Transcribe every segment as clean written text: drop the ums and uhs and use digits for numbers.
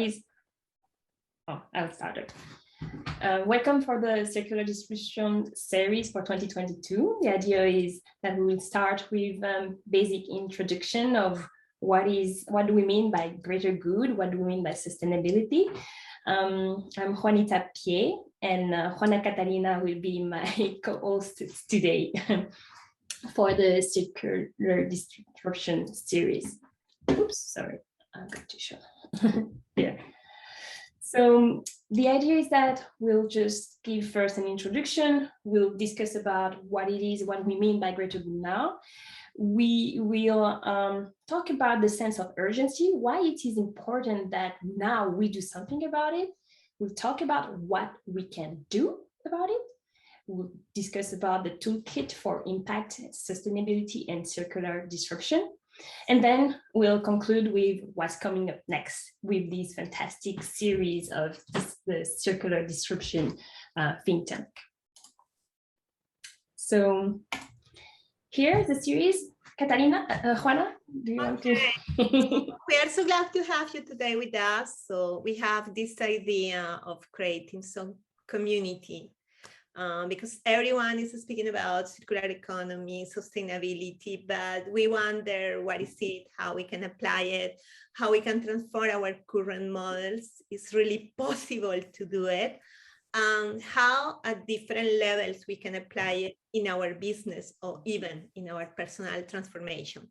is, oh, I'll start it. Welcome for the Circular Distribution series for 2022. The idea is that we will start with basic introduction of what do we mean by greater good, what do we mean by sustainability. I'm Juanita Pie, and Juana Catalina will be my co-host today for the Circular Distribution series. Oops, sorry, I got to show. Yeah. So the idea is that we'll just give first an introduction. We'll discuss about what it is, what we mean by greater good now. We will talk about the sense of urgency, why it is important that now we do something about it. We'll talk about what we can do about it. We'll discuss about the toolkit for impact, sustainability, and circular disruption. And then we'll conclude with what's coming up next with this fantastic series of the Circular Disruption think tank. So here's the series. Catalina, Juana, do you want to? We are so glad to have you today with us. So we have this idea of creating some community. Because everyone is speaking about circular economy, sustainability, but we wonder what is it, how we can apply it, how we can transform our current models. It's really possible to do it, and how at different levels we can apply it in our business or even in our personal transformation.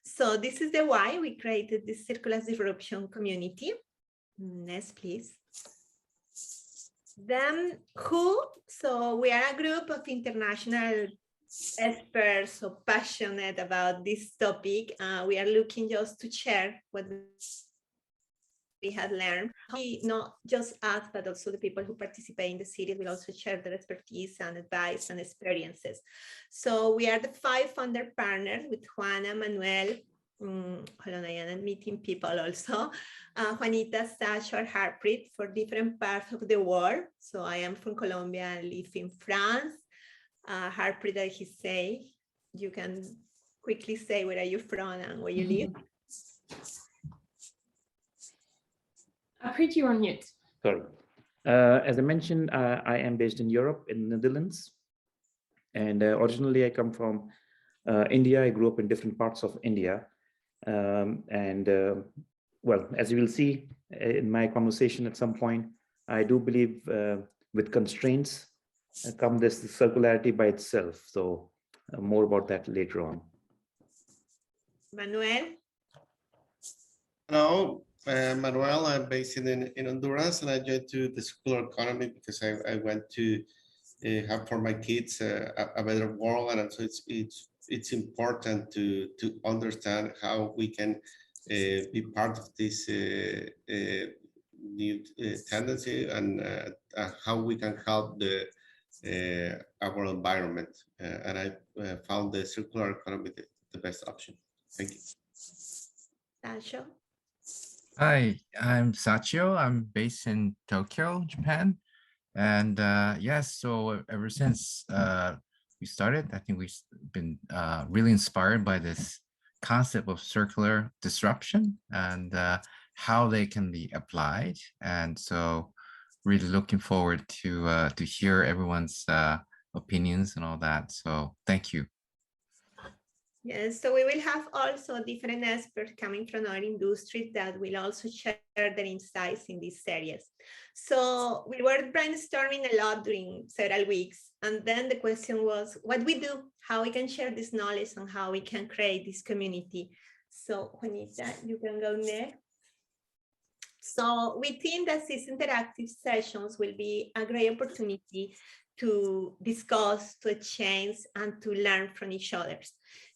So this is the why we created this circular disruption community. Next, please. Then who? So we are a group of international experts so passionate about this topic. We are looking just to share what we have learned. Not just us, but also the people who participate in the series will also share their expertise and advice and experiences. So we are the 5 founder partners with Juana, Manuel, hold on, I am meeting people also. Juanita, Sasha, Harpreet for different parts of the world. So I am from Colombia and live in France. Harpreet, as he say, you can quickly say where are you from and where you live. Harpreet, you're on mute. Sorry. As I mentioned, I am based in Europe, in the Netherlands. And originally I come from India. I grew up in different parts of India. Well, as you will see in my conversation at some point, I do believe with constraints come this circularity by itself. So more about that later on. Manuel? Hello, Manuel. I'm based in Honduras, and I joined to the circular economy because I want to have for my kids a better world, and so it's important to understand how we can be part of this new tendency and how we can help our environment. And I found the circular economy the best option. Thank you. Sasha? Hi, I'm Sachio. I'm based in Tokyo, Japan. And yes, so ever since we started, I think we've been really inspired by this concept of circular disruption and how they can be applied. And so really looking forward to hear everyone's opinions and all that. So thank you. Yes, so we will have also different experts coming from our industry that will also share their insights in this series. So we were brainstorming a lot during several weeks. And then the question was what we do, how we can share this knowledge and how we can create this community. So Juanita, you can go next. So we think that these interactive sessions will be a great opportunity to discuss, to exchange, and to learn from each other.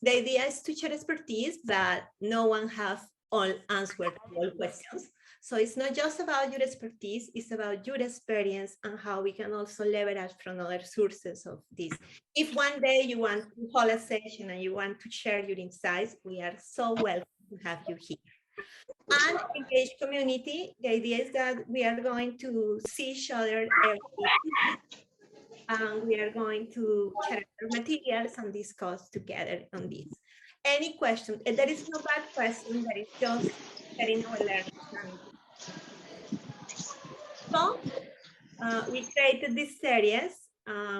The idea is to share expertise, but no one has all answers to all questions. So it's not just about your expertise, it's about your experience and how we can also leverage from other sources of this. If one day you want to hold a session and you want to share your insights, we are so welcome to have you here. And engaged community, the idea is that we are going to see each other every week, and we are going to share our materials and discuss together on this. Any questions? There is no bad question, there is just sharing our learning So we created this series.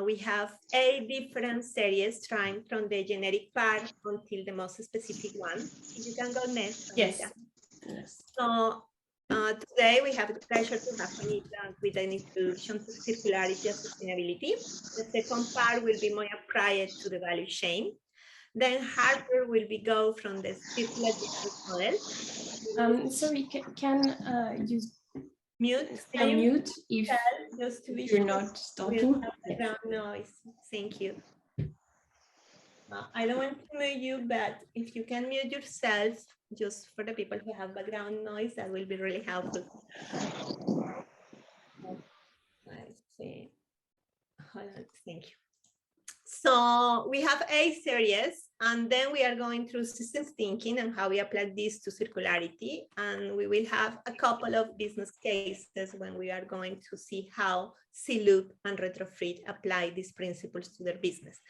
We have 8 different series trying from the generic part until the most specific one. If you can go next, Anita. Yes. So today we have the pleasure to have Anita with an introduction to circularity and sustainability. The second part will be more prior to the value chain. Then Harper will be go from the circular business model. Sorry, can you Mute. unmute if Just to be you're sure not talking? background noise. Thank you. I don't want to mute you, but if you can mute yourself, just for the people who have background noise, that will be really helpful. Let's see. Hold on. Thank you. So we have 8 series, and then we are going through systems thinking and how we apply this to circularity. And we will have a couple of business cases when we are going to see how C-Loop and Retrofit apply these principles to their business.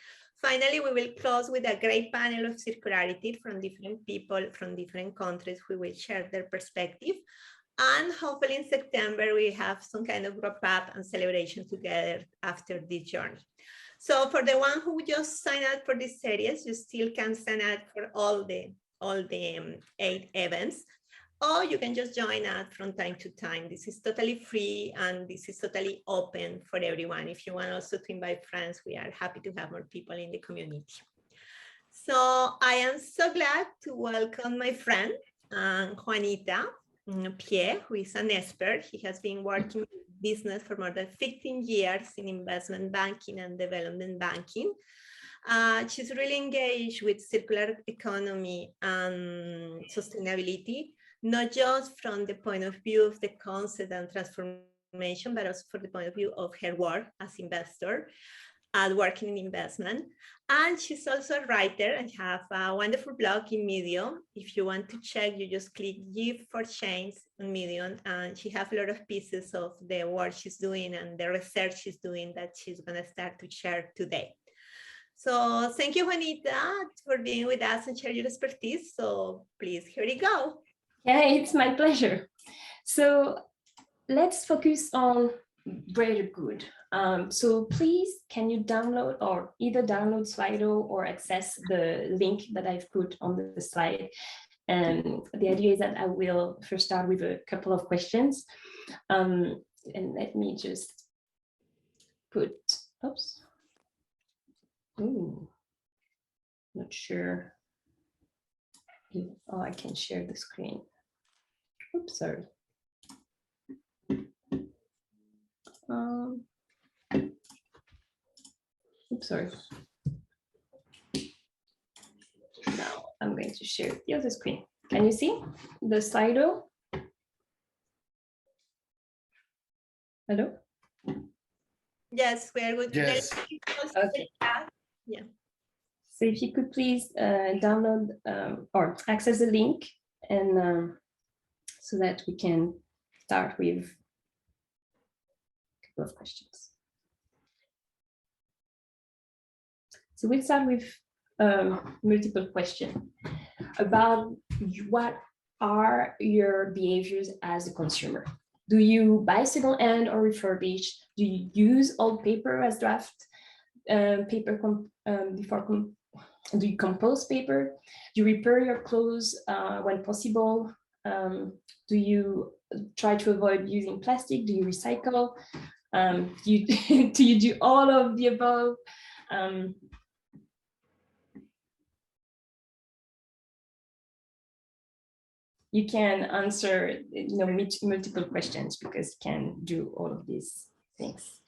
Finally, we will close with a great panel of circularity from different people from different countries who will share their perspective. And hopefully in September, we have some kind of wrap up and celebration together after this journey. So for the one who just signed up for this series, you still can sign up for all the 8 events, or you can just join us from time to time. This is totally free and this is totally open for everyone. If you want also to invite friends, we are happy to have more people in the community. So I am so glad to welcome my friend, Juanita Pierre, who is an expert. He has been working in business for more than 15 years in investment banking and development banking. She's really engaged with circular economy and sustainability, not just from the point of view of the concept and transformation, but also from the point of view of her work as investor and working in investment. And she's also a writer and have a wonderful blog in Medium. If you want to check, you just click Give for Change on Medium, and she has a lot of pieces of the work she's doing and the research she's doing that she's going to start to share today. So thank you, Juanita, for being with us and share your expertise. So please, here you go. Yeah, it's my pleasure. So let's focus on greater good. So please, can you download or either download Slido or access the link that I've put on the slide? And the idea is that I will first start with a couple of questions. And let me just put, oops. Ooh, not sure if, oh, I can share the screen. Oops, sorry. Oops, sorry. Now I'm going to share the other screen. Can you see the Slido? Hello? Yes, we are good. Yes. Okay. Yeah. So if you could please download or access the link, and so that we can start with a couple of questions. So we'll start with multiple questions about what are your behaviors as a consumer. Do you buy second-hand or refurbished? Do you use old paper as draft paper do you compose paper? Do you repair your clothes when possible? Do you try to avoid using plastic? Do you recycle? Do you do all of the above? You can answer, multiple questions because you can do all of these things.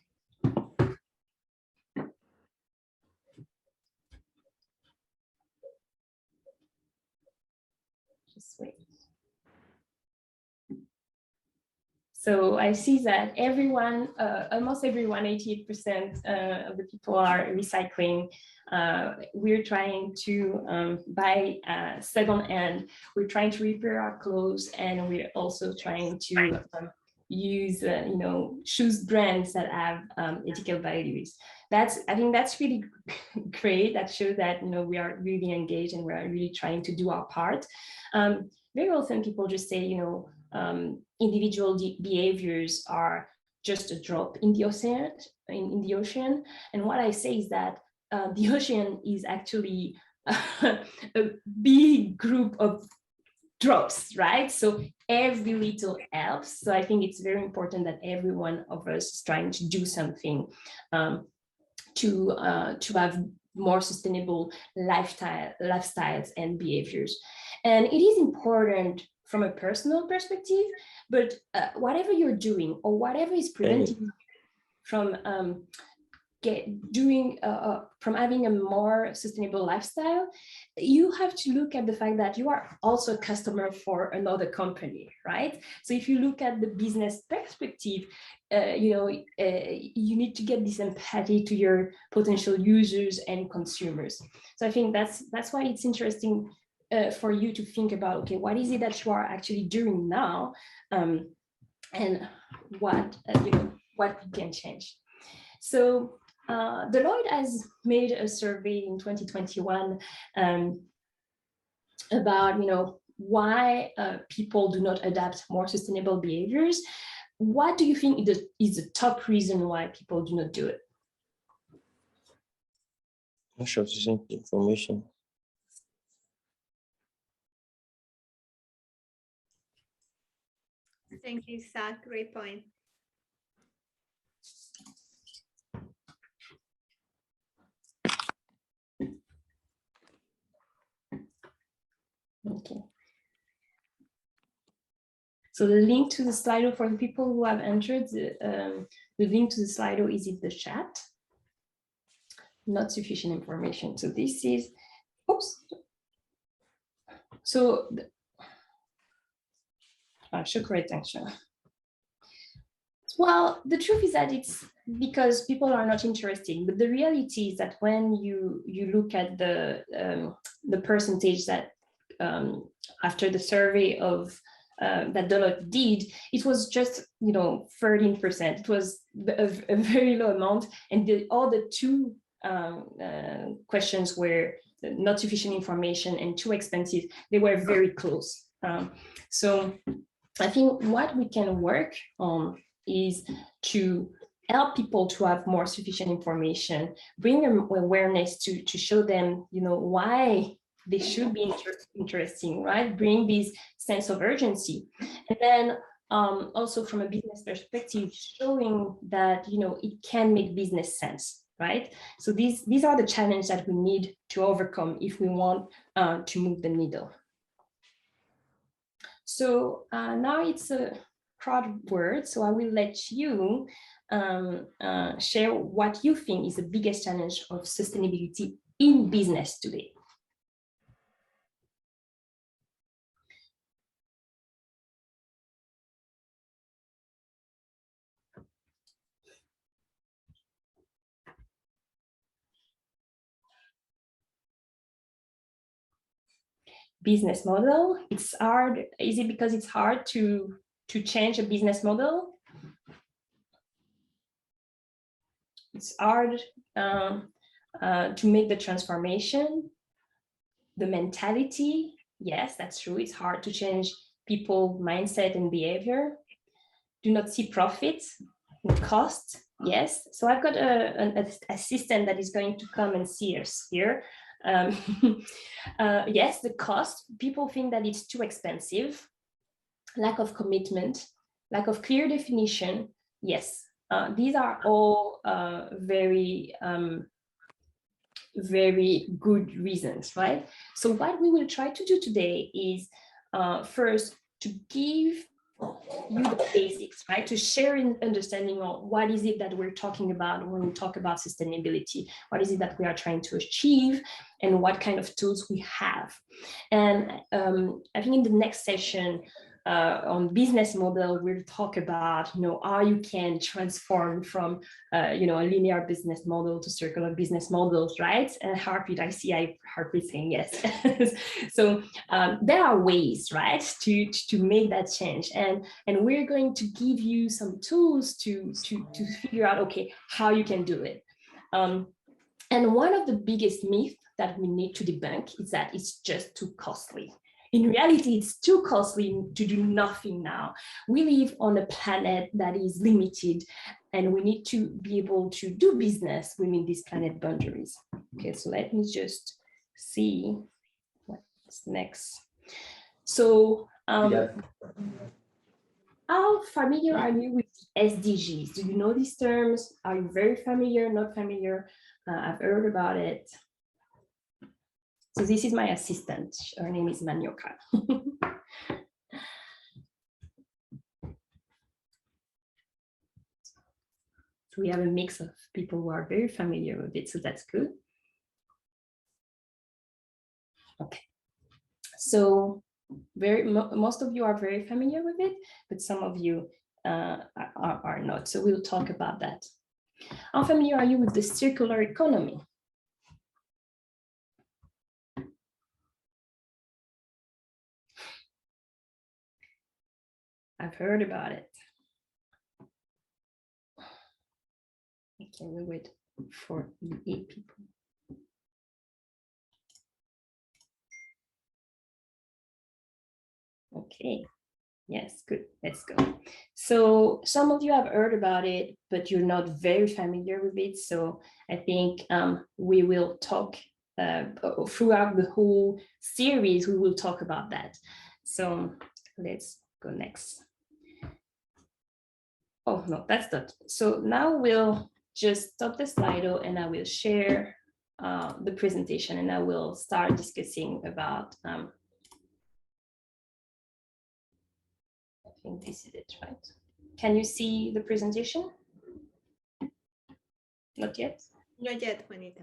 Just wait. So I see that everyone, almost everyone, 88% of the people are recycling. We're trying to buy second-hand. We're trying to repair our clothes, and we're also trying to use, choose brands that have ethical values. I think that's really great. That shows that we are really engaged and we are really trying to do our part. Very often people just say, individual behaviors are just a drop in the ocean. And what I say is that the ocean is actually a big group of drops, right? So every little helps. So I think it's very important that every one of us is trying to do something to have more sustainable lifestyles and behaviors. And it is important from a personal perspective, but whatever you're doing or whatever is preventing you from from having a more sustainable lifestyle, you have to look at the fact that you are also a customer for another company, right? So if you look at the business perspective, you need to get this empathy to your potential users and consumers. So I think that's why it's interesting for you to think about, okay, what is it that you are actually doing now, and what you can change. So Deloitte has made a survey in 2021 about why people do not adapt more sustainable behaviors. What do you think is the top reason why people do not do it? Not sufficient information. Thank you, Zach. Great point. Okay. So the link to the Slido for the people who have entered, the link to the Slido is in the chat. Not sufficient information. So this is, oops. So, correct action. Well, the truth is that it's because people are not interested, but the reality is that when you look at the percentage that after the survey of that Deloitte did, it was just 13%. It was a very low amount, and all the two questions were not sufficient information and too expensive. They were very close. So I think what we can work on is to help people to have more sufficient information, bring awareness to show them, why they should be interesting, right? Bring this sense of urgency. And then also from a business perspective, showing that, it can make business sense, right? So these are the challenges that we need to overcome if we want to move the needle. So now it's a crowd word, so I will let you share what you think is the biggest challenge of sustainability in business today. Business model, it's hard. Is it because it's hard to change a business model? It's hard to make the transformation, the mentality. Yes, that's true. It's hard to change people mindset and behavior. Do not see profits, cost. Yes. So I've got an assistant that is going to come and see us here. Yes, the cost. People think that it's too expensive. Lack of commitment, lack of clear definition. Yes, these are all very good reasons, right? So what we will try to do today is first to give you the basics, right? To share an understanding of what is it that we're talking about when we talk about sustainability, what is it that we are trying to achieve, and what kind of tools we have. And I think in the next session on business model, we'll talk about how you can transform from a linear business model to circular business models, right? And Harpreet, I see Harpreet saying yes. So there are ways, right, to make that change, and we're going to give you some tools to figure out, okay, how you can do it. And one of the biggest myths that we need to debunk is that it's just too costly. In reality, it's too costly to do nothing now. We live on a planet that is limited, and we need to be able to do business within these planet boundaries. Okay, so let me just see what's next. So how familiar are you with SDGs? Do you know these terms? Are you very familiar, not familiar? I've heard about it. So this is my assistant. Her name is Manioka. So we have a mix of people who are very familiar with it, so that's good. Okay. So most of you are very familiar with it, but some of you are not. So we'll talk about that. How familiar are you with the circular economy? I've heard about it. Okay, we wait for the 8 people. Okay, yes, good, let's go. So some of you have heard about it, but you're not very familiar with it. So I think we will talk throughout the whole series, we will talk about that. So let's go next. Oh, no, that's not. So now we'll just stop the Slido and I will share the presentation and I will start discussing about I think this is it, right? Can you see the presentation? Not yet? Not yet, Juanita.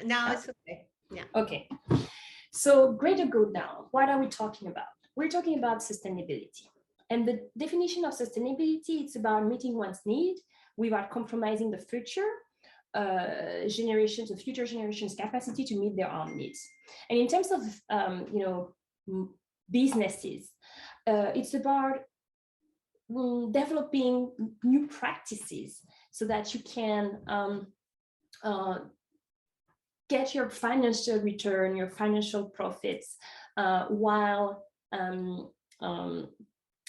Now it's okay. Yeah. Okay. So greater good now. What are we talking about? We're talking about sustainability. And the definition of sustainability, it's about meeting one's need without compromising the future future generations' capacity to meet their own needs. And in terms of businesses, it's about developing new practices so that you can get your financial return, your financial profits, while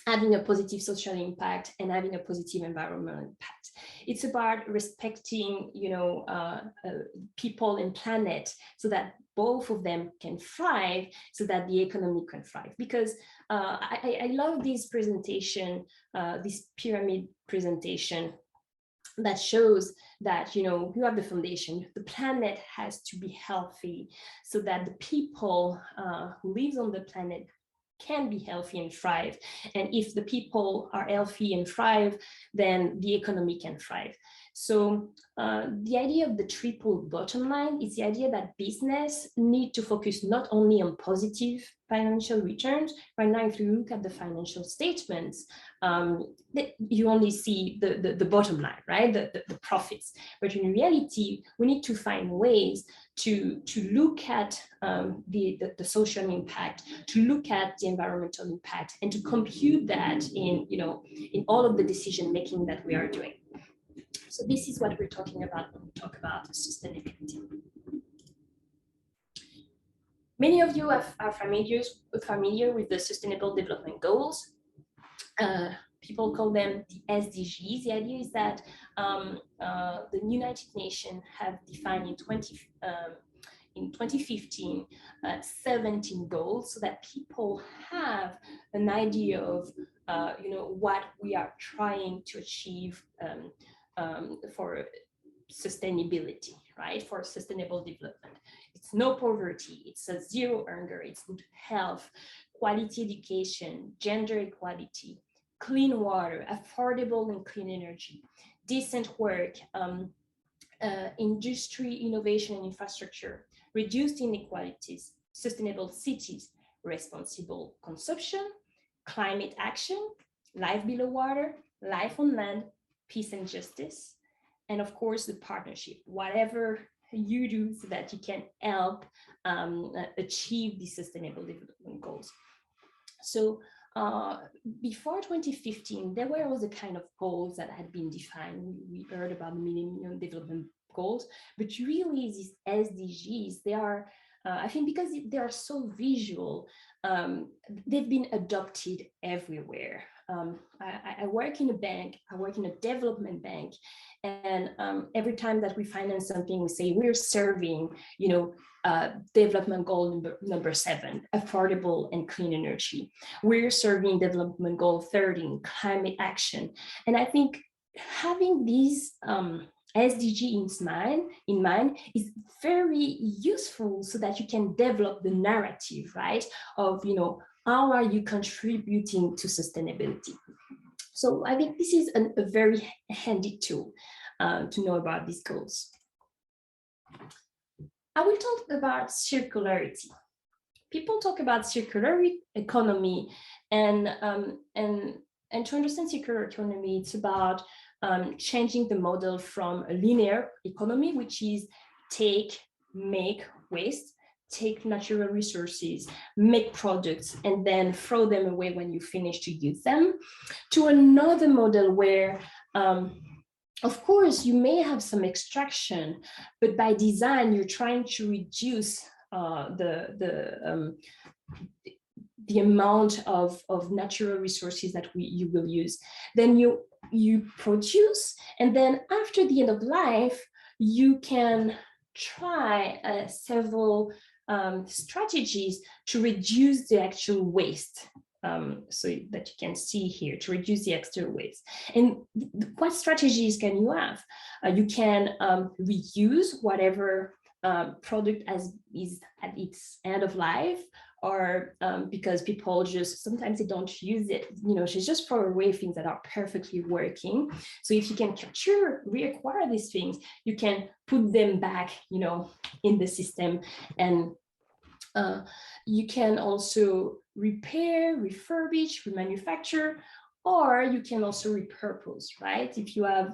having a positive social impact and having a positive environmental impact. It's about respecting, people and planet so that both of them can thrive, so that the economy can thrive. Because I love this presentation, this pyramid presentation that shows that, you have the foundation, the planet has to be healthy so that the people who live on the planet can be healthy and thrive. And if the people are healthy and thrive, then the economy can thrive. So the idea of the triple bottom line is the idea that business need to focus not only on positive financial returns. Right now, if you look at the financial statements, you only see the bottom line, right? The profits. But in reality, we need to find ways to look at the social impact, to look at the environmental impact, and to compute that in all of the decision making that we are doing. So this is what we're talking about when we talk about sustainability. Many of you are familiar with the Sustainable Development Goals. People call them the SDGs. The idea is that the United Nations have defined in 2015 17 goals, so that people have an idea of what we are trying to achieve for sustainability, right? For sustainable development. It's no poverty, it's a zero hunger, it's good health, quality education, gender equality, clean water, affordable and clean energy, decent work, industry, innovation and infrastructure, reduced inequalities, sustainable cities, responsible consumption, climate action, life below water, life on land, peace and justice, and of course the partnership, whatever you do so that you can help achieve the sustainable development goals. So before 2015, there were all the kind of goals that had been defined. We heard about the Millennium Development Goals, but really these SDGs, they are I think because they are so visual, they've been adopted everywhere. I work in a bank, I work in a development bank, and every time that we finance something, we say we're serving, development goal number 7, affordable and clean energy. We're serving development goal 13, climate action. And I think having these SDG in mind is very useful so that you can develop the narrative, right? Of, how are you contributing to sustainability? So I think this is a very handy tool to know about these goals. I will talk about circularity. People talk about circular economy, and to understand circular economy, it's about changing the model from a linear economy, which is take, make, waste, take natural resources, make products, and then throw them away when you finish to use them, to another model where, of course, you may have some extraction, but by design, you're trying to reduce the amount of natural resources that you will use. Then you produce, and then after the end of life, you can try several strategies to reduce the actual waste. So that you can see here, to reduce the extra waste. And what strategies can you have? You can reuse whatever product is at its end of life, or because people sometimes they don't use it, she's just throw away things that are perfectly working. So if you can capture, reacquire these things, you can put them back, in the system. And you can also repair, refurbish, remanufacture, or you can also repurpose, right? If you have,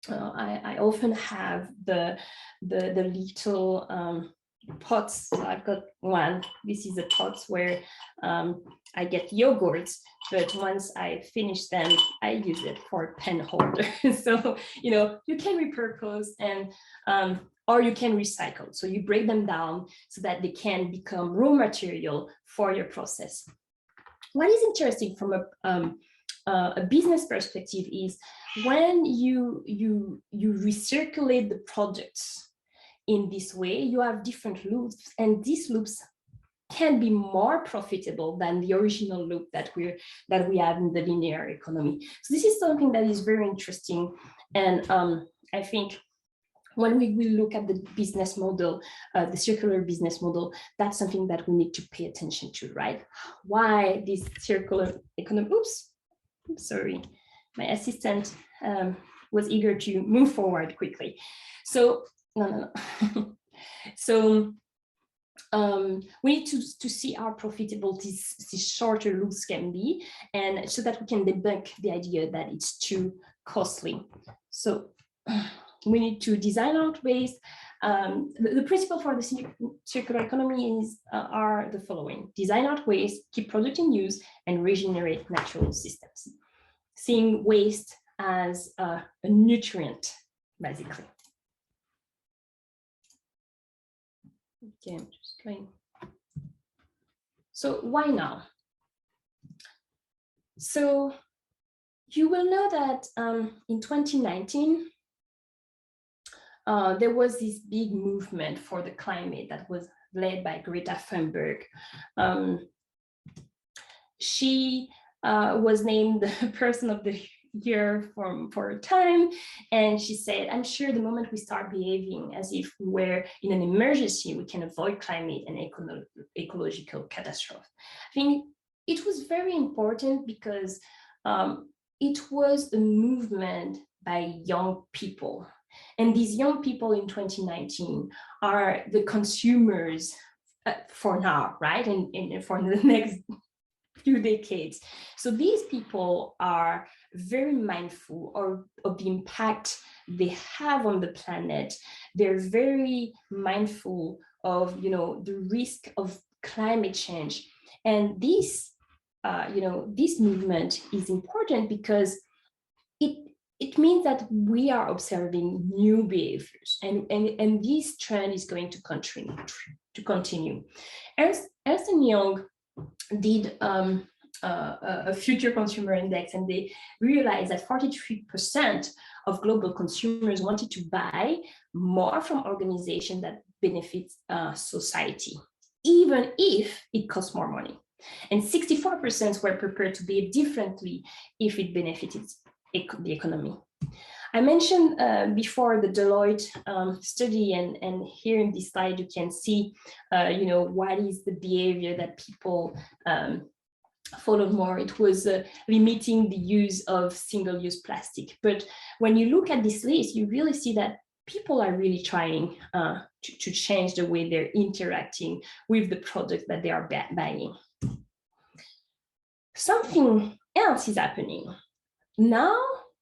I often have the little pots. So I've got one. This is a pot where I get yogurts, but once I finish them, I use it for a pen holder. So, you can repurpose and or you can recycle. So you break them down so that they can become raw material for your process. What is interesting from a business perspective is when you recirculate the products in this way, you have different loops, and these loops can be more profitable than the original loop that we have in the linear economy. So this is something that is very interesting, and I think when we will look at the business model, the circular business model, that's something that we need to pay attention to, right? Why this circular economy? Oops, sorry, my assistant was eager to move forward quickly. So no. So we need to see how profitable these shorter loops can be, and so that we can debunk the idea that it's too costly. So we need to design out waste. The principle for the circular economy are the following: design out waste, keep product in use, and regenerate natural systems. Seeing waste as a nutrient, basically. Okay, I'm just trying. So why now? So you will know that in 2019, there was this big movement for the climate that was led by Greta Thunberg. She was named the person of the year for a time, and she said, I'm sure the moment we start behaving as if we're in an emergency, we can avoid climate and ecological catastrophe. I think it was very important because it was a movement by young people. And these young people in 2019 are the consumers for now, right? And for the next few decades. So these people are very mindful of the impact they have on the planet. They're very mindful of, the risk of climate change. And this, this movement is important because it means that we are observing new behaviors, and this trend is going to continue. Ernst & Young did a future consumer index, and they realized that 43% of global consumers wanted to buy more from organizations that benefit society, even if it costs more money. And 64% were prepared to behave differently if it benefited the economy. I mentioned before the Deloitte study, and here in this slide you can see, what is the behavior that people followed more. It was limiting the use of single-use plastic. But when you look at this list, you really see that people are really trying to change the way they're interacting with the products that they are buying. Something else is happening. Now,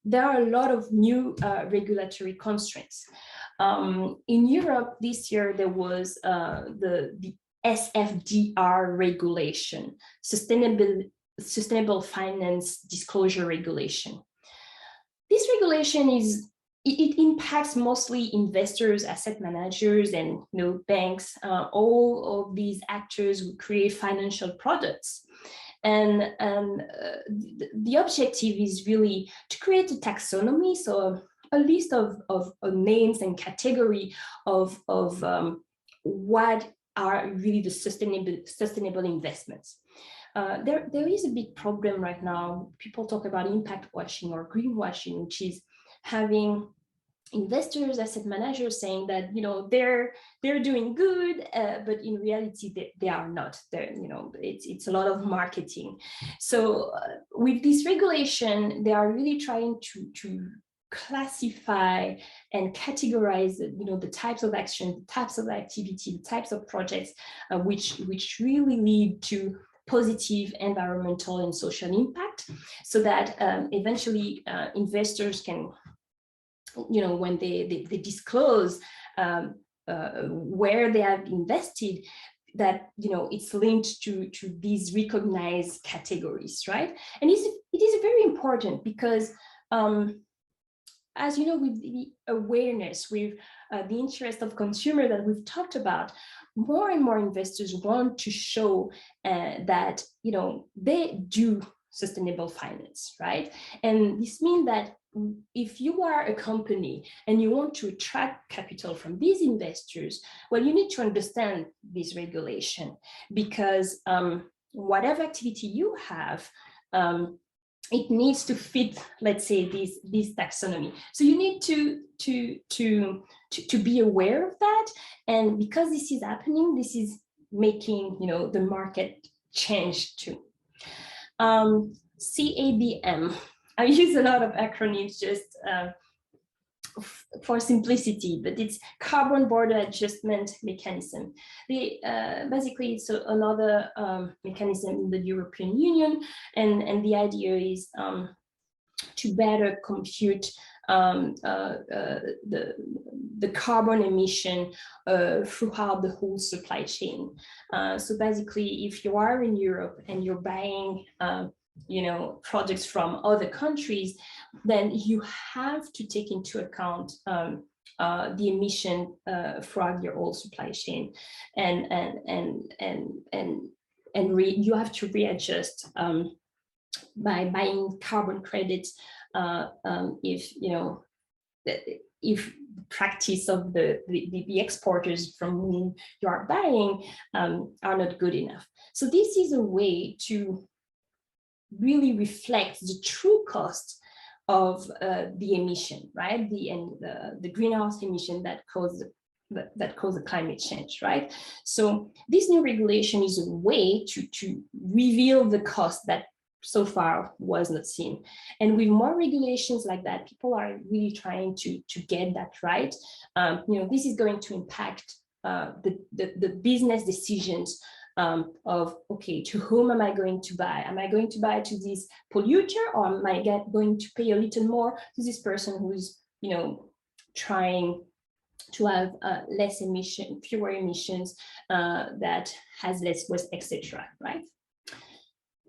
there are a lot of new regulatory constraints. In Europe this year, there was the SFDR regulation, Sustainable Finance Disclosure Regulation. This regulation it impacts mostly investors, asset managers, and banks, all of these actors who create financial products. And the objective is really to create a taxonomy, so a list of names and category of what are really the sustainable investments. There is a big problem right now. People talk about impact washing or greenwashing, which is having investors, asset managers saying that they're doing good, but in reality they are not. It's a lot of marketing. So with this regulation, they are really trying to classify and categorize the types of action, the types of activity, the types of projects which really lead to positive environmental and social impact, so that eventually investors can, when they disclose where they have invested, that it's linked to these recognized categories, right? And it is very important because as you know, with the awareness, with the interest of consumer that we've talked about, more and more investors want to show that they do sustainable finance, right? And this means that if you are a company and you want to attract capital from these investors, well, you need to understand this regulation, because whatever activity you have, it needs to fit, let's say, this taxonomy. So you need to be aware of that. And because this is happening, this is making the market change too. CABM. I use a lot of acronyms just for simplicity, but it's Carbon Border Adjustment Mechanism. Basically, it's another mechanism in the European Union, and the idea is to better compute the carbon emission throughout the whole supply chain. So basically, if you are in Europe and you're buying products from other countries, then you have to take into account the emission throughout your whole supply chain, and you have to readjust by buying carbon credits if the practice of the exporters from whom you are buying are not good enough. So this is a way to really reflect the true cost of the emission, right? The greenhouse emission that cause the climate change, right? So this new regulation is a way to reveal the cost that so far was not seen. And with more regulations like that, people are really trying to get that right. This is going to impact the business decisions of, okay, to whom am I going to buy? Am I going to buy to this polluter, or am I going to pay a little more to this person who's, trying to have less emission, fewer emissions, that has less waste, etc., right?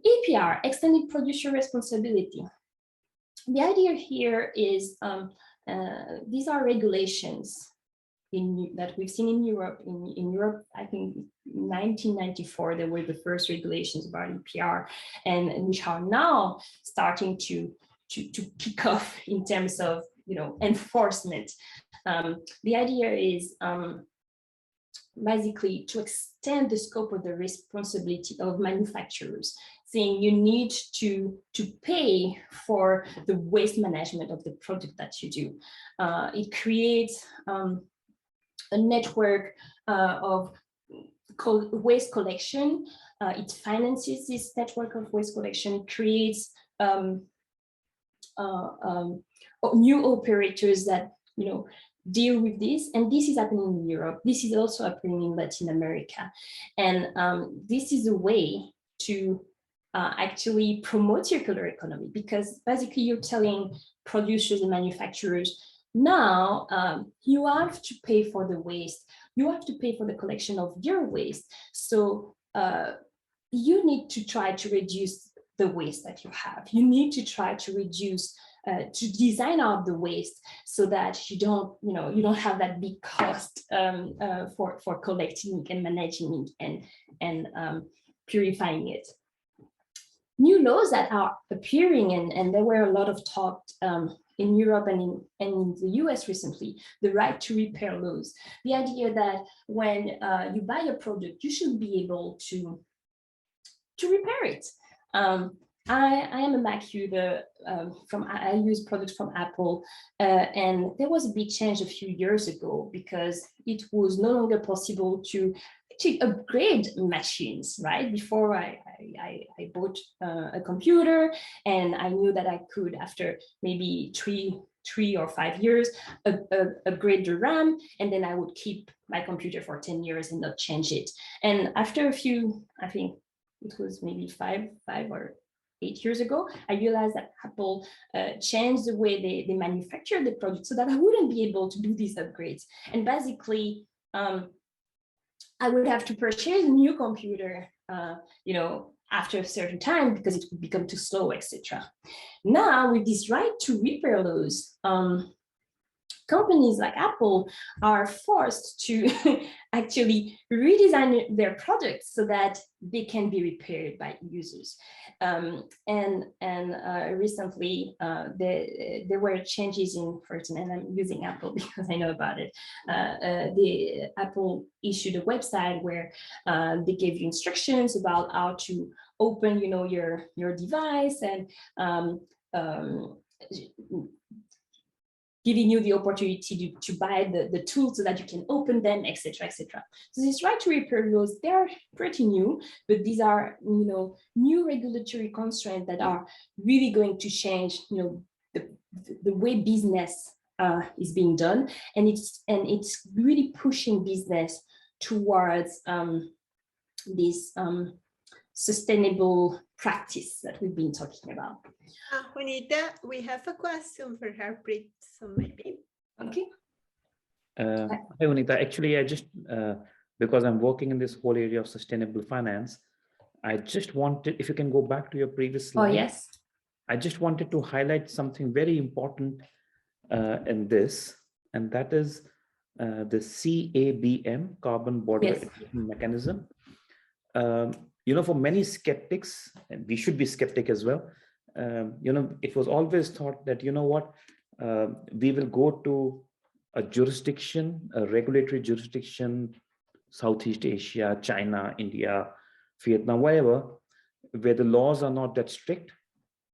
EPR, extended producer responsibility. the idea here is these are regulations that we've seen in Europe. In Europe, I think 1994, there were the first regulations about EPR, and which are now starting to kick off in terms of enforcement. The idea is basically to extend the scope of the responsibility of manufacturers, saying you need to pay for the waste management of the product that you do. It creates a network of waste collection. It finances this network of waste collection. It creates new operators that deal with this, and this is happening in Europe. This is also happening in Latin America, and this is a way to actually promote circular economy, because basically you're telling producers and manufacturers, now you have to pay for the waste, you have to pay for the collection of your waste, so you need to try to reduce the waste that you have. You need to try to reduce, to design out the waste so that you don't have that big cost for collecting and managing it and purifying it. New laws that are appearing, and there were a lot of talk in Europe and in the US recently, the right to repair laws. The idea that when you buy a product, you should be able to repair it. I am a Mac user. I use products from Apple, and there was a big change a few years ago because it was no longer possible to upgrade machines, right? Before I bought a computer, and I knew that I could, after maybe three or 5 years, upgrade the RAM, and then I would keep my computer for 10 years and not change it. And after a few, I think it was maybe five or 8 years ago, I realized that Apple changed the way they manufacture the product so that I wouldn't be able to do these upgrades. And basically, I would have to purchase a new computer, after a certain time because it would become too slow, etc. Now, with this right to repair laws, companies like Apple are forced to actually redesign their products so that they can be repaired by users. Recently, there were changes in, and I'm using Apple because I know about it. The Apple issued a website where they gave you instructions about how to open, your device, and giving you the opportunity to buy the tools so that you can open them, etc., etc. So these right to repair laws, they're pretty new, but these are, new regulatory constraints that are really going to change, the way business is being done, and it's really pushing business towards this sustainable practice that we've been talking about. Juanita, we have a question for Harpreet, so maybe. Okay. Hi, Juanita. Actually, I just, because I'm working in this whole area of sustainable finance, I just wanted, if you can go back to your previous slide. Oh, yes. I just wanted to highlight something very important in this, and that is the CABM, Carbon Border Adjustment Mechanism. For many skeptics, and we should be skeptic as well, it was always thought that, we will go to a jurisdiction, a regulatory jurisdiction, Southeast Asia, China, India, Vietnam, wherever, where the laws are not that strict.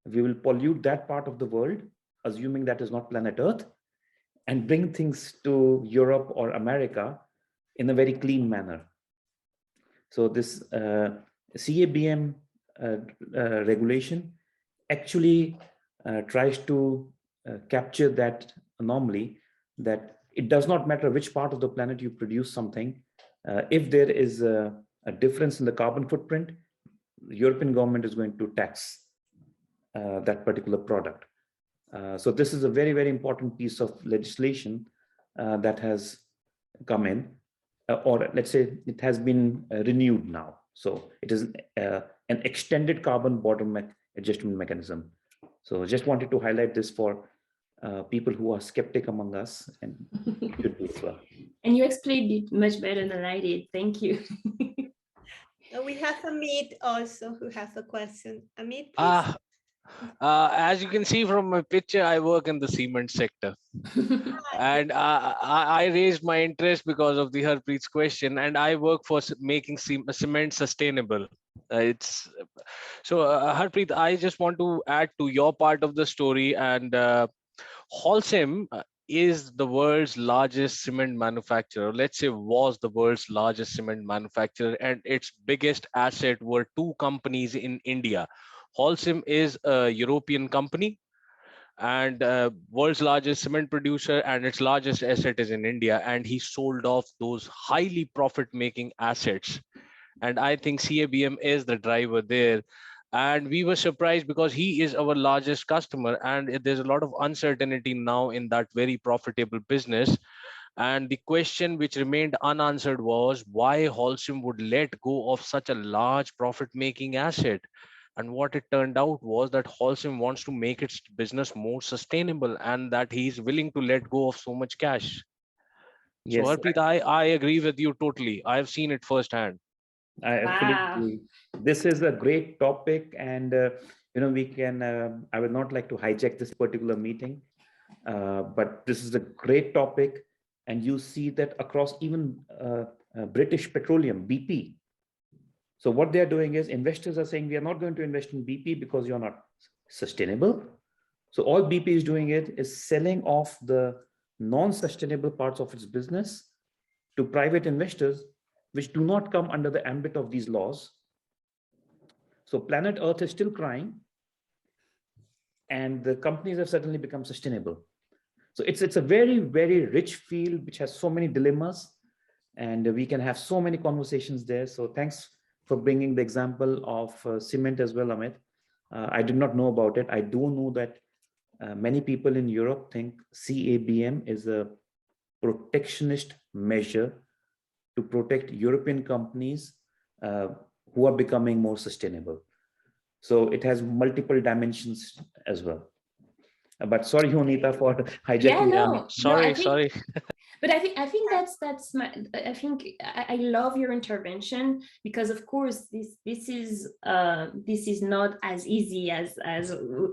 We will pollute that part of the world, assuming that is not planet Earth, and bring things to Europe or America in a very clean manner. So this CABM regulation actually tries to capture that anomaly, that it does not matter which part of the planet you produce something. If there is a difference in the carbon footprint, the European government is going to tax that particular product. So this is a very, very important piece of legislation that has come in, or let's say it has been renewed now. So it is an extended carbon border adjustment mechanism. So just wanted to highlight this for people who are skeptic among us, and should be as well. And you explained it much better than I did. Thank you. We have Amit also who has a question. Amit, please. As you can see from my picture, I work in the cement sector. And I raised my interest because of the Harpreet's question, and I work for making cement sustainable. It's so Harpreet, I just want to add to your part of the story. And Holcim is the world's largest cement manufacturer. Let's say was the world's largest cement manufacturer, and its biggest asset were two companies in India. Holcim is a European company and world's largest cement producer, and its largest asset is in India, and he sold off those highly profit making assets. And I think CABM is the driver there. And we were surprised because he is our largest customer, and there's a lot of uncertainty now in that very profitable business. And the question which remained unanswered was why Holcim would let go of such a large profit making asset. And what it turned out was that Holcim wants to make its business more sustainable, and that he's willing to let go of so much cash. Yes, So Harpreet, I agree with you totally. I have seen it firsthand. I fully agree. This is a great topic, and we can. I would not like to hijack this particular meeting, but this is a great topic, and you see that across even British Petroleum, BP. So what they are doing is investors are saying we are not going to invest in BP because you're not sustainable. So all BP is doing it is selling off the non-sustainable parts of its business to private investors, which do not come under the ambit of these laws. So planet Earth is still crying, and the companies have suddenly become sustainable. So it's a very, very rich field which has so many dilemmas, and we can have so many conversations there. So thanks for bringing the example of cement as well, Amit. I did not know about it. I do know that many people in Europe think CABM is a protectionist measure to protect European companies who are becoming more sustainable. So it has multiple dimensions as well. But sorry, Jonita, for hijacking. Yeah, Sorry. But I think that's my. I think I love your intervention, because of course this is not as easy as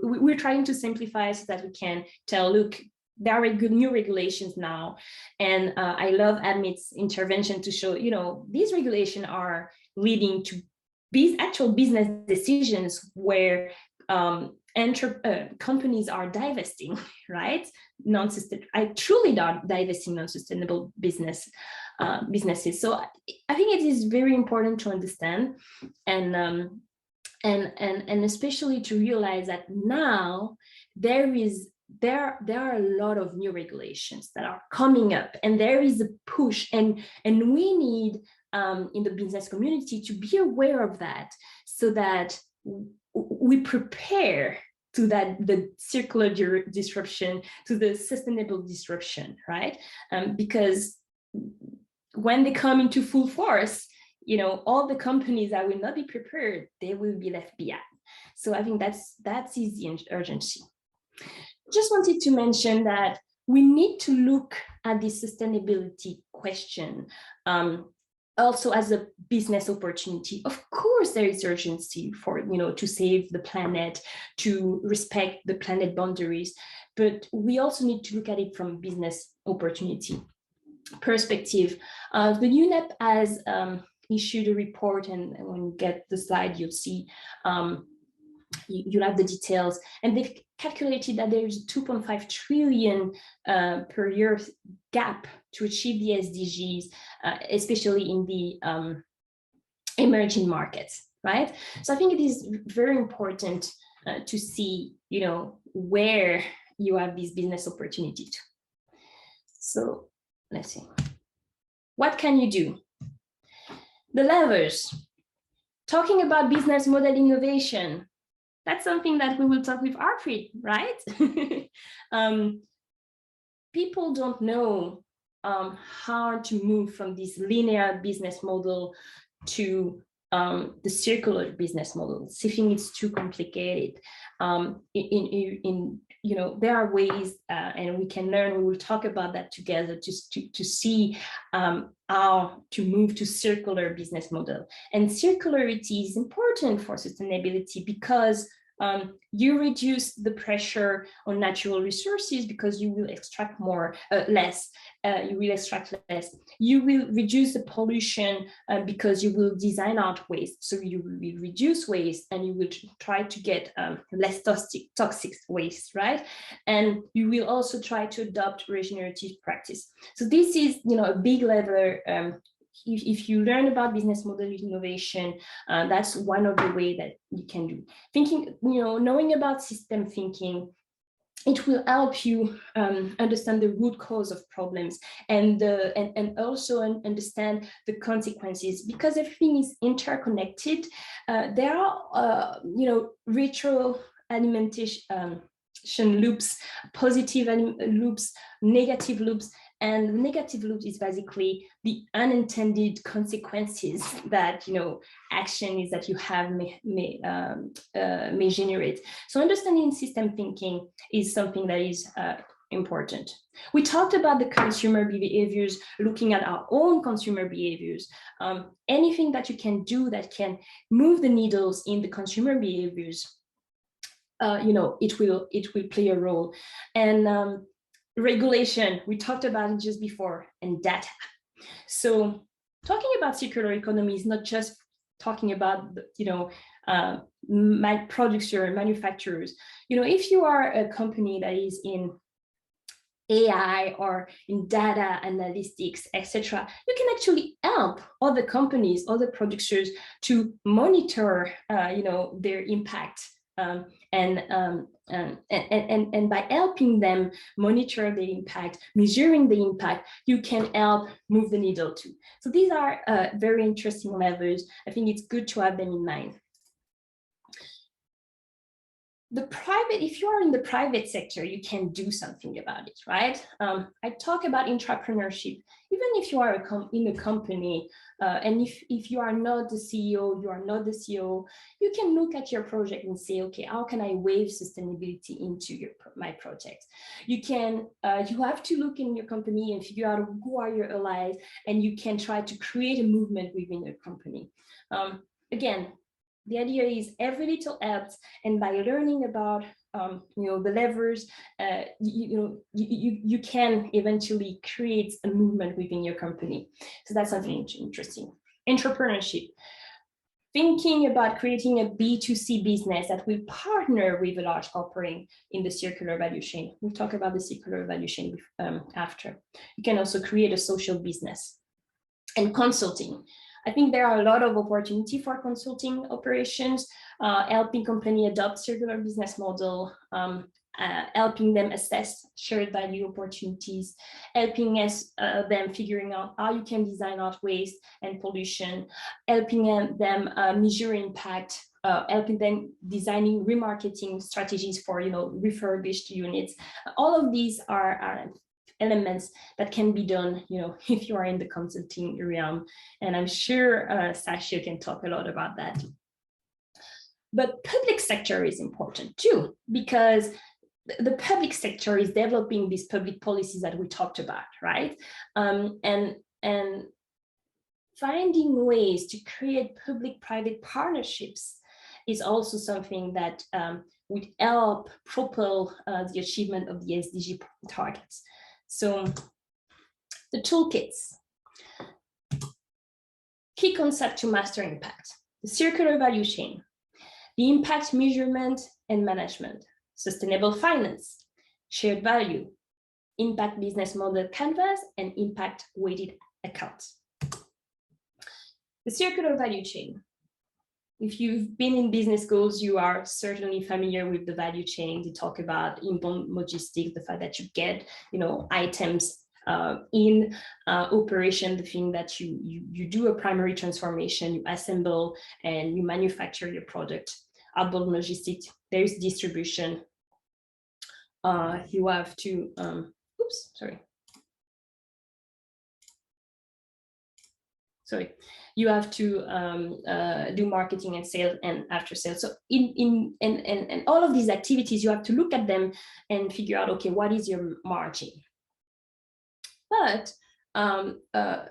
we're trying to simplify so that we can tell, look, there are good new regulations now, and I love Amit's intervention to show, these regulations are leading to actual business decisions where companies are divesting, right? I truly divesting non-sustainable businesses. So I think it is very important to understand, and especially to realize that now there are a lot of new regulations that are coming up, and there is a push, and we need in the business community to be aware of that, so that we prepare to the circular disruption, to the sustainable disruption, right? Because when they come into full force, all the companies that will not be prepared, they will be left behind. So I think that's the urgency. Just wanted to mention that we need to look at the sustainability question also as a business opportunity. Of course, there is urgency for, to save the planet, to respect the planet boundaries, but we also need to look at it from business opportunity perspective. The UNEP has issued a report, and when you get the slide, you'll see you'll have the details, and they've calculated that there's 2.5 trillion per year gap to achieve the SDGs, especially in the emerging markets, right? So I think it is very important to see, where you have these business opportunities. So let's see. What can you do? The levers. Talking about business model innovation, that's something that we will talk with Harpreet, right? People don't know how to move from this linear business model to the circular business model. I think it's too complicated. There are ways, and we can learn. We will talk about that together to see how to move to circular business model. And circularity is important for sustainability because you reduce the pressure on natural resources because you will extract less. You will extract less. You will reduce the pollution because you will design out waste. So you will reduce waste and you will try to get less toxic waste, right? And you will also try to adopt regenerative practice. So this is, a big lever. If you learn about business model innovation, that's one of the ways that you can do. Thinking, knowing about system thinking, it will help you understand the root cause of problems and also understand the consequences, because everything is interconnected. There are, retroalimentation loops, positive loops, negative loops. And the negative loop is basically the unintended consequences that action is that you have may generate. So understanding system thinking is something that is important. We talked about the consumer behaviors, looking at our own consumer behaviors. Anything that you can do that can move the needles in the consumer behaviors, it will play a role. And regulation, we talked about it just before, and data. So talking about circular economy is not just talking about, producer, manufacturers. If you are a company that is in AI or in data analytics, etc., you can actually help other companies, other producers to monitor, their impact. And by helping them monitor the impact, measuring the impact, you can help move the needle too. So these are very interesting levers. I think it's good to have them in mind. If you are in the private sector, you can do something about it, right? I talk about entrepreneurship. Even if you are in a company, and if you are not the CEO, you are not the CEO, you can look at your project and say, okay, how can I weave sustainability into my project? You have to look in your company and figure out who are your allies, and you can try to create a movement within your company. Again, the idea is every little helps, and by learning about the levers, you can eventually create a movement within your company. So that's something interesting. Entrepreneurship. Thinking about creating a B2C business that will partner with a large corporate in the circular value chain. We'll talk about the circular value chain after. You can also create a social business. And consulting. I think there are a lot of opportunity for consulting operations, helping company adopt circular business model, helping them assess shared value opportunities, helping them figuring out how you can design out waste and pollution, helping them measure impact, helping them designing remarketing strategies for refurbished units. All of these are elements that can be done, if you are in the consulting realm. And I'm sure Sasha can talk a lot about that. But public sector is important too, because the public sector is developing these public policies that we talked about, right? And finding ways to create public-private partnerships is also something that would help propel the achievement of the SDG targets. So the toolkits. Key concept to master impact: the circular value chain, the impact measurement and management, sustainable finance, shared value, impact business model canvas, and impact weighted accounts. The circular value chain. If you've been in business schools, you are certainly familiar with the value chain. They talk about inbound logistics, the fact that you get, items in operation, the thing that you do a primary transformation, you assemble and you manufacture your product. Outbound logistics, there's distribution. You have to, sorry, you have to do marketing and sales and after sales. So in all of these activities, you have to look at them and figure out, okay, what is your margin? But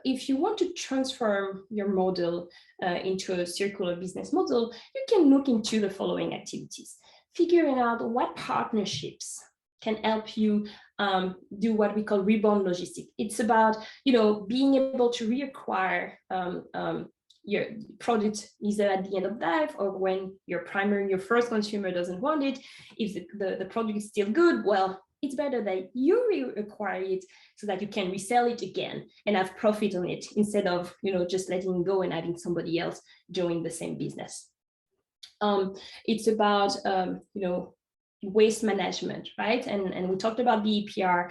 if you want to transform your model into a circular business model, you can look into the following activities. Figuring out what partnerships can help you do what we call reborn logistics. It's about, being able to reacquire your product either at the end of life or when your first consumer doesn't want it. If the product is still good, well, it's better that you reacquire it so that you can resell it again and have profit on it instead of, just letting it go and having somebody else doing the same business. It's about, waste management, right? And we talked about the EPR.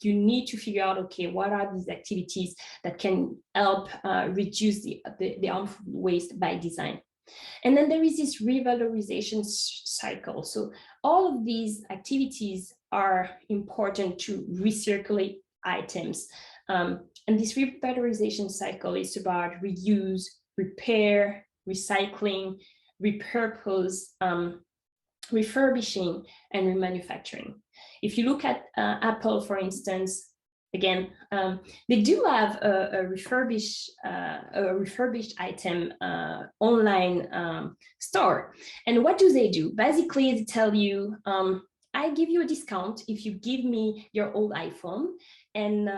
You need to figure out, okay, what are these activities that can help reduce the harmful waste by design? And then there is this revalorization cycle. So all of these activities are important to recirculate items. And this revalorization cycle is about reuse, repair, recycling, repurpose, refurbishing, and remanufacturing. If you look at Apple, for instance, again, they do have a refurbished item online store. And what do? Basically, they tell you, I give you a discount if you give me your old iPhone. And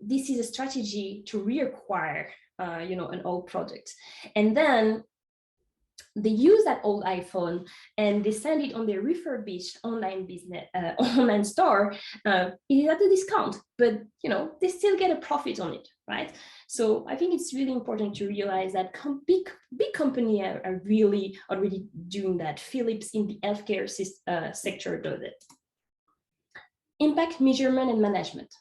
this is a strategy to reacquire, an old product. And then they use that old iPhone and they send it on their refurbished online store. It is at a discount, but they still get a profit on it, right? So I think it's really important to realize that big companies are really already doing that. Philips in the healthcare sector does it. Impact measurement and management.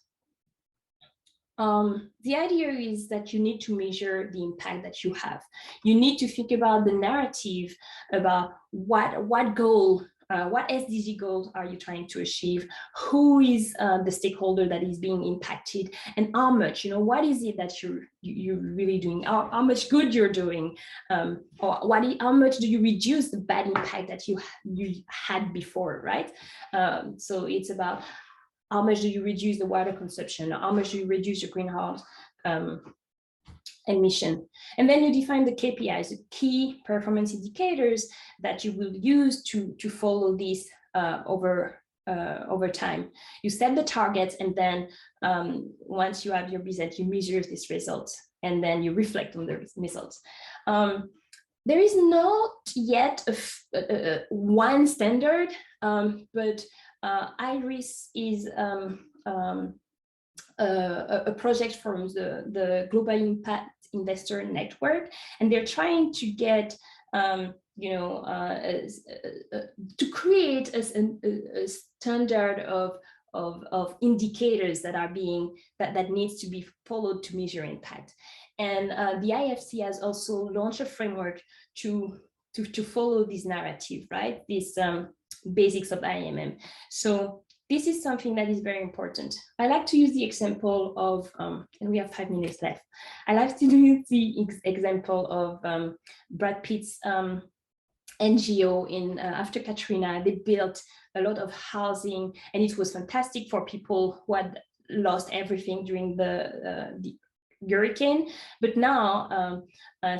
The idea is that you need to measure the impact that you have. You need to think about the narrative about what goal, what SDG goals are you trying to achieve? Who is the stakeholder that is being impacted, and how much? What is it that you're really doing? How much good you're doing, or how much do you reduce the bad impact that you had before, right? So it's about how much do you reduce the water consumption? How much do you reduce your greenhouse emission? And then you define the KPIs, the key performance indicators that you will use to follow these over time. You set the targets, and then once you have your business, you measure these results, and then you reflect on the results. There is not yet a one standard, but IRIS is a project from the Global Impact Investor Network, and they're trying to get to create a standard of indicators that needs to be followed to measure impact. And the IFC has also launched a framework to follow this narrative, right? This basics of IMM. So this is something that is very important. I like to use the example of, and we have 5 minutes left. I like to use the example of Brad Pitt's NGO in after Katrina. They built a lot of housing, and it was fantastic for people who had lost everything during the hurricane. But now, a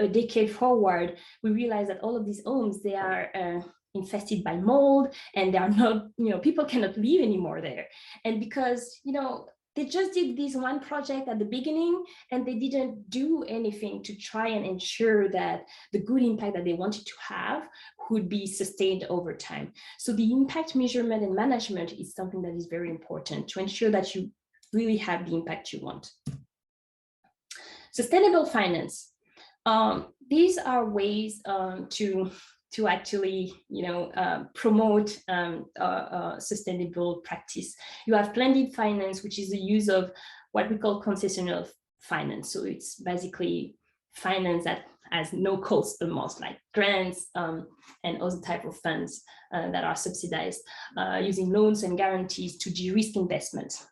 decade forward, we realize that all of these homes, they are infested by mold, and they are not, people cannot live anymore there. And because, they just did this one project at the beginning, and they didn't do anything to try and ensure that the good impact that they wanted to have would be sustained over time. So the impact measurement and management is something that is very important to ensure that you really have the impact you want. Sustainable finance. These are ways to actually, promote sustainable practice. You have blended finance, which is the use of what we call concessional finance. So it's basically finance that has no cost almost, like grants and other type of funds that are subsidized using loans and guarantees to de-risk investments.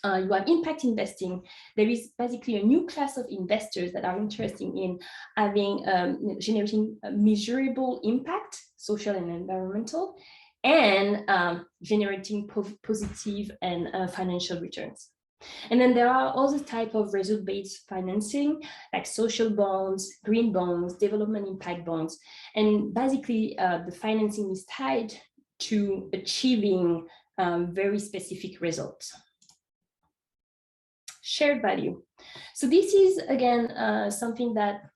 you have impact investing. There is basically a new class of investors that are interested in having generating a measurable impact, social and environmental, and generating positive and financial returns. And then there are other types of result-based financing, like social bonds, green bonds, development impact bonds. And basically, the financing is tied to achieving very specific results. Shared value. So this is, again, something that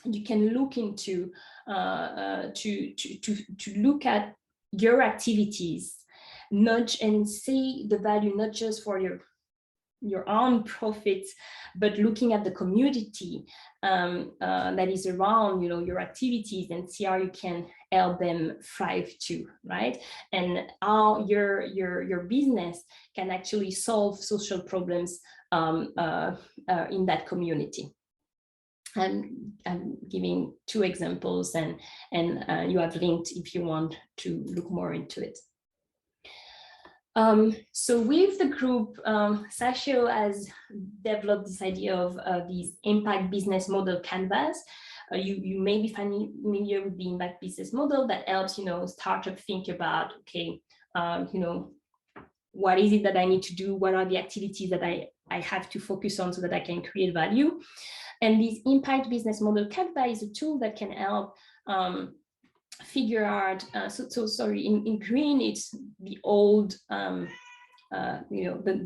you can look into to look at your activities, nudge and see the value, not just for your own profits, but looking at the community that is around, your activities, and see how you can help them thrive too, right? And how your business can actually solve social problems in that community. And I'm giving 2 examples, and you have linked if you want to look more into it. So with the group, Sachio has developed this idea of these impact business model canvas. You may be familiar with the impact business model that helps, startup think about, okay, what is it that I need to do? What are the activities that I have to focus on so that I can create value? And this impact business model canvas is a tool that can help figure out, sorry, in green, it's the old, the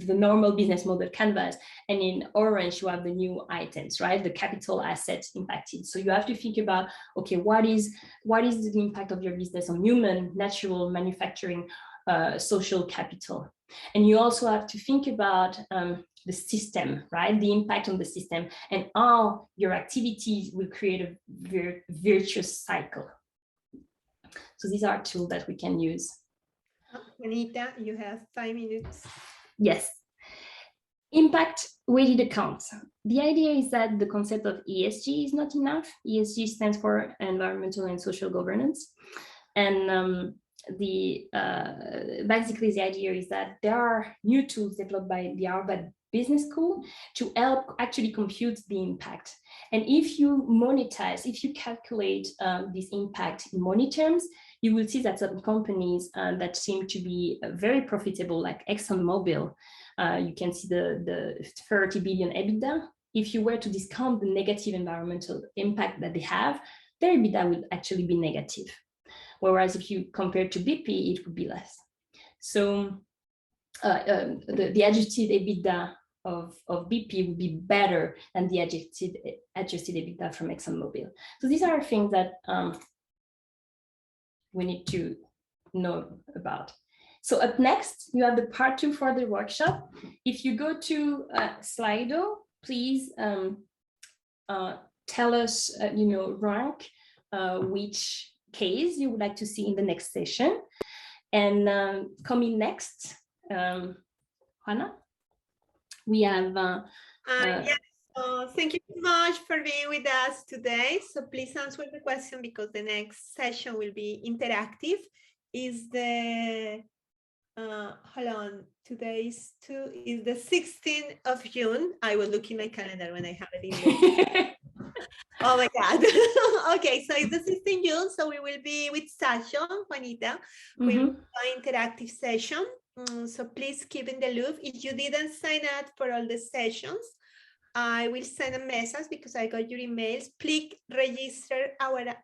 normal business model canvas, and in orange, you have the new items, right? The capital assets impacted. So you have to think about, okay, what is the impact of your business on human, natural, manufacturing, social capital? And you also have to think about the system, right? The impact on the system, and how your activities will create a virtuous cycle. So these are tools that we can use. Juanita, you have 5 minutes. Yes. Impact weighted accounts. The idea is that the concept of ESG is not enough. ESG stands for environmental and social governance. And basically the idea is that there are new tools developed by the Harvard Business School to help actually compute the impact. And if you monetize, if you calculate this impact in money terms, you will see that some companies that seem to be very profitable, like ExxonMobil, you can see the 30 billion EBITDA. If you were to discount the negative environmental impact that they have, their EBITDA would actually be negative. Whereas if you compare to BP, it would be less. So the adjusted EBITDA of BP would be better than the adjusted EBITDA from ExxonMobil. So these are things that we need to know about. So up next, you have the part 2 for the workshop. If you go to Slido, please tell us, rank which case you would like to see in the next session. And coming next, Hannah, we have yes. Thank you so much for being with us today. So please answer the question, because the next session will be interactive. Is the hold on, today is the 16th of June. I will look in my calendar when I have it in there. Oh my God. Okay, so it's the 16th June. So we will be with Sasha, Juanita. We will do an interactive session. So please keep in the loop. If you didn't sign up for all the sessions, I will send a message because I got your emails. Please register. Our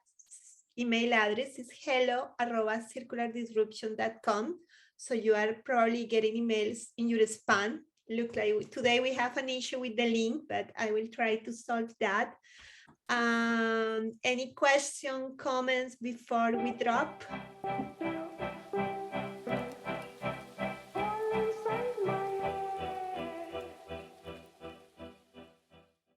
email address is hello@circulardisruption.com. So you are probably getting emails in your spam. Look like today we have an issue with the link, but I will try to solve that. Any question, comments before we drop?